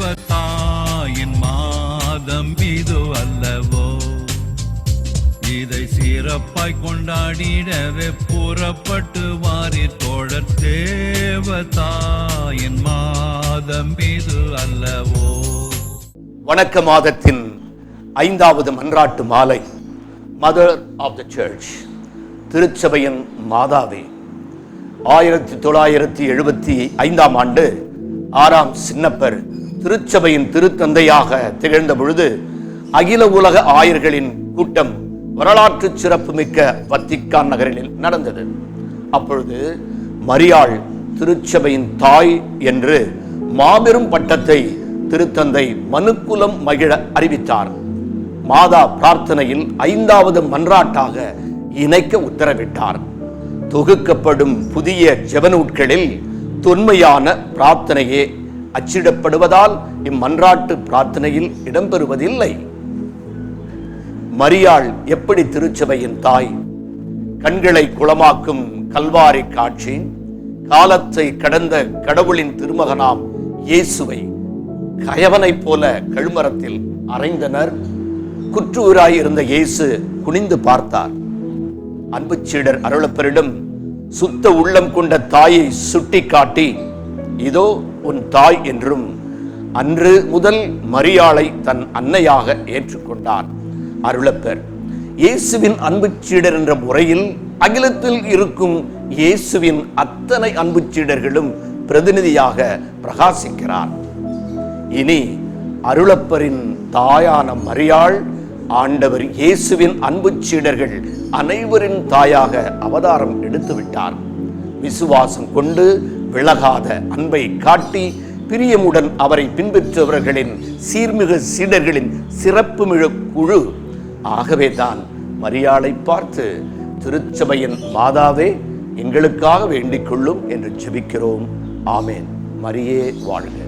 தேவதாயின் மாதம் இது அல்லவோ, இதை சிறப்பாய் கொண்டாடிடவே புறப்பட்டு வாரி தோழர். தேவதாயின் மாதம் இது அல்லவோ. வணக்க மாதத்தின் 5வது மன்றாட்டு மாலை. மதர் ஆஃப் த சர்ச், திருச்சபையின் மாதாவே. 1975 ஆண்டு 6ஆம் சின்னப்பர் திருச்சபையின் திருத்தந்தையாக திகழ்ந்த பொழுது அகில உலக ஆயர்களின் கூட்டம் வரலாற்று சிறப்புமிக்க வத்திக்கான் நகரில் நடந்தது. அப்பொழுது மரியாள் திருச்சபையின் தாய் என்று மாபெரும் பட்டத்தை திருத்தந்தை மனுக்குலம் மகிழ அறிவித்தார். மாதா பிரார்த்தனையில் 5வது மன்றாட்டாக இணைக்க உத்தரவிட்டார். தொகுக்கப்படும் புதிய ஜெபநூட்களில் தொன்மையான பிரார்த்தனையே அச்சிடப்படுவதால் இம்மன்றாட்டு பிரார்த்தனையில் இடம்பெறுவதில்லை. மரியாள் எப்படி திருச்சபையின் தாய்? கண்களை குளமாக்கும் கல்வாரி காட்சி, காலத்தை கடந்த கடவுளின் திருமகனாம் இயேசுவை கயவனைப் போல கழுமரத்தில் அறைந்தனர். குற்றூராயிருந்த இயேசு குனிந்து பார்த்தார். அன்பு சீடர் அருளப்பரிடம் சுத்த உள்ளம் கொண்ட தாயை சுட்டி காட்டி, இதோ உன் தாய் என்றும் அன்று முதல் மரியாளை தன் அன்னையாக ஏற்றுக்கொண்டார். அருளப்பர் இயேசுவின் அன்பு சீடர் என்ற முறையில் அகிலத்தில் இருக்கும் இயேசுவின் அத்தனை அன்பு சீடர்களும் பிரதிநிதியாக பிரகாசிக்கிறார். இனி அருளப்பரின் தாயான மரியாள் ஆண்டவர் இயேசுவின் அன்பு சீடர்கள் அனைவரின் தாயாக அவதாரம் எடுத்துவிட்டார். விசுவாசம் கொண்டு விலகாத அன்பை காட்டி பிரியமுடன் அவரை பின்பற்றுபவர்களின் சீர்மிகு சீடர்களின் சிறப்புமிகு குழு. ஆகவேதான் மரியாளை பார்த்து, திருச்சபையின் மாதாவே எங்களுக்காக வேண்டிக் கொள்ளும் என்று ஜெபிக்கிறோம். ஆமேன். மரியே வாழ்க.